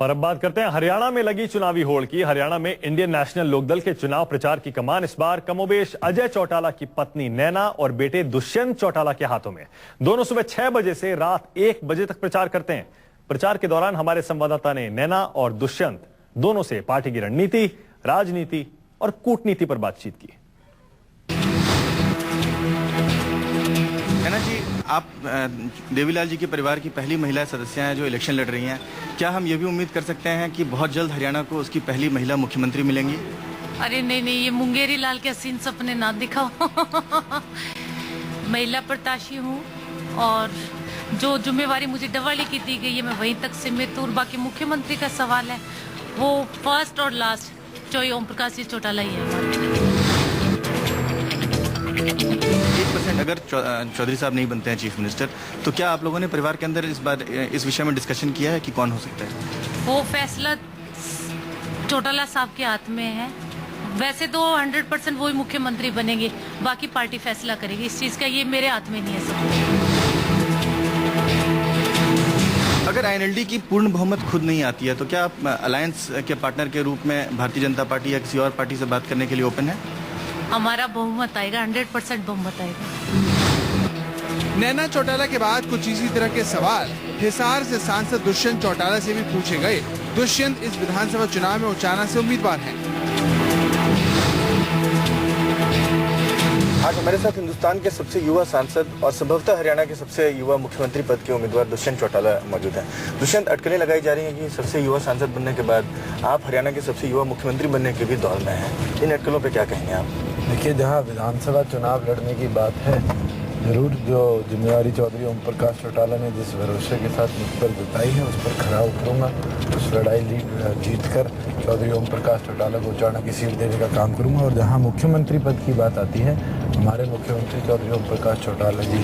और अब बात करते हैं हरियाणा में लगी चुनावी होड़ की। हरियाणा में इंडियन नेशनल लोकदल के चुनाव प्रचार की कमान इस बार कमोबेश अजय चौटाला की पत्नी नैना और बेटे दुष्यंत चौटाला के हाथों में। दोनों सुबह 6 बजे से रात 1 बजे तक प्रचार करते हैं। प्रचार के दौरान हमारे संवाददाता ने नैना और दुष्यंत दोनों से पार्टी की रणनीति, राजनीति और कूटनीति पर बातचीत की। नैना जी, आप देवीलाल जी के परिवार की पहली महिला सदस्य हैं जो इलेक्शन लड़ रही हैं। क्या हम ये भी उम्मीद कर सकते हैं कि बहुत जल्द हरियाणा को उसकी पहली महिला मुख्यमंत्री मिलेंगी? अरे नहीं, ये मुंगेरी लाल के हसीन सपने ना दिखाओ। महिला प्रत्याशी हूँ और जो जिम्मेवारी मुझे डवाली की दी गई है मैं वहीं तक सीमित हूँ। बाकी मुख्यमंत्री का सवाल है वो फर्स्ट और लास्ट चौधरी ओम प्रकाश जी चौटाला ही है। 1% अगर चौधरी साहब नहीं बनते हैं चीफ मिनिस्टर, तो क्या आप लोगों ने परिवार के अंदर इस बार इस विषय में डिस्कशन किया है कि कौन हो सकता है? वो फैसला चौटाला साहब के हाथ में है। वैसे तो 100% वो ही मुख्यमंत्री बनेंगे, बाकी पार्टी फैसला करेगी। इस चीज का ये मेरे हाथ में नहीं है सब। अगर आईएनएलडी की पूर्ण बहुमत खुद नहीं आती है तो क्या आप अलायंस के पार्टनर के रूप में भारतीय जनता पार्टी या किसी और पार्टी से बात करने के लिए ओपन है? हमारा बहुमत आएगा, 100% बहुमत आएगा। नैना चौटाला के बाद कुछ इसी तरह के सवाल हिसार से सांसद दुष्यंत चौटाला से भी पूछे गए। दुष्यंत इस विधानसभा चुनाव में उचाना से उम्मीदवार हैं। आज हमारे साथ हिंदुस्तान के सबसे युवा सांसद और संभवतः हरियाणा के सबसे युवा मुख्यमंत्री पद के उम्मीदवार दुष्यंत चौटाला मौजूद हैं। दुष्यंत, अटकलें लगाई जा रही हैं कि सबसे युवा सांसद बनने के बाद आप हरियाणा के सबसे युवा मुख्यमंत्री बनने के भी दौर में हैं। इन अटकलों पे क्या कहेंगे आप? देखिए, जहाँ विधानसभा चुनाव लड़ने की बात है, जरूर जो जिम्मेवारी चौधरी ओम प्रकाश चौटाला ने जिस भरोसे के साथ मुझ पर जताई है उस पर खरा उतरूंगा। उस लड़ाई जीत कर चौधरी ओम प्रकाश चौटाला को उचाना की सीट देने का काम करूंगा। और जहां मुख्यमंत्री पद की बात आती है, हमारे मुख्यमंत्री चौधरी ओम प्रकाश चौटाला जी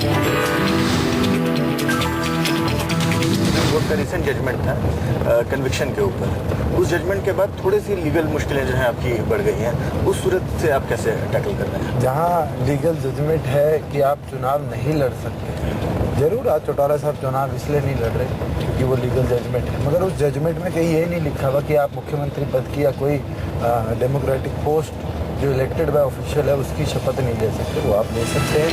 वो का रिसेंट जजमेंट था कन्विक्शन के ऊपर। उस जजमेंट के बाद थोड़ी सी लीगल मुश्किलें जो हैं आपकी बढ़ गई हैं। उस सूरत से आप कैसे टैकल कर रहे हैं? जहाँ लीगल जजमेंट है कि आप चुनाव नहीं लड़ सकते, जरूर आज चौटाला साहब चुनाव इसलिए नहीं लड़ रहे क्योंकि वो लीगल जजमेंट है, मगर उस जजमेंट में कहीं ये नहीं लिखा हुआ कि आप मुख्यमंत्री पद की या कोई डेमोक्रेटिक पोस्ट जो इलेक्टेड बाय ऑफिशियल है उसकी शपथ नहीं ले सकते। वो आप ले सकते हैं।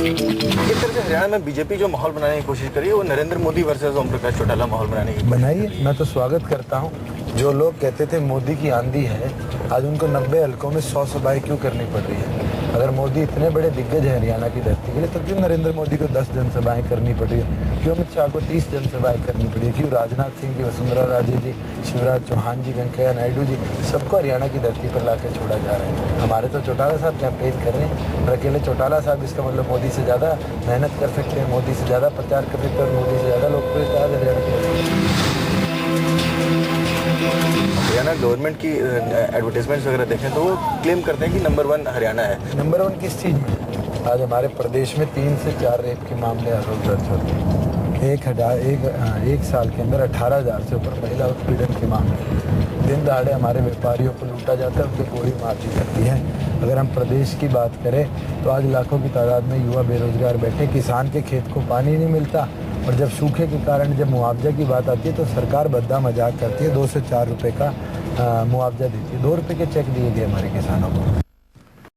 एक तरह से हरियाणा में बीजेपी जो माहौल बनाने की कोशिश करी है वो नरेंद्र मोदी वर्सेस ओम प्रकाश चौटाला माहौल बनाने की बनाइए। मैं तो स्वागत करता हूँ। जो लोग कहते थे मोदी की आंधी है, आज उनको 90 हलकों में 100 सभाएं क्यों करनी पड़ रही है? अगर मोदी इतने बड़े दिग्गज है हरियाणा की धरती के लिए, तो क्यों नरेंद्र मोदी को 10 जनसभाएं करनी पड़ रही है? क्यों अमित शाह को 30 जनसभाएं करनी पड़ी है? क्यों राजनाथ सिंह जी, वसुंधरा राजे जी, शिवराज चौहान जी, वेंकैया नायडू जी, सबको हरियाणा की धरती पर लाकर छोड़ा जा रहा है? हमारे तो चौटाला साहब कैंपेन कर रहे हैं और अकेले चौटाला साहब इसका मतलब मोदी से ज़्यादा मेहनत कर सकते हैं, मोदी से ज़्यादा प्रचार कर सकते हैं और मोदी से ज़्यादा लोकप्रियता है हरियाणा की। हरियाणा गवर्नमेंट की एडवर्टाइजमेंट्स वगैरह देखें तो वो क्लेम करते हैं कि नंबर 1 हरियाणा है। नंबर 1 किस चीज़ में? आज हमारे प्रदेश में 3 से 4 रेप के मामले हर रोज दर्ज होते हैं। एक साल के अंदर 18,000 से ऊपर महिला उत्पीड़न के मामले। दिन दहाड़े हमारे व्यापारियों को लूटा जाता है, उनकी गोली मार दी जाती है। अगर हम प्रदेश की बात करें तो आज लाखों की तादाद में युवा बेरोजगार बैठे, किसान के खेत को पानी नहीं मिलता और जब सूखे के कारण जब मुआवजा की बात आती है तो सरकार भद्दा मजाक करती है, 2 से 4 रुपए का मुआवजा देती है। 2 रुपए के चेक दिए गए हमारे किसानों को।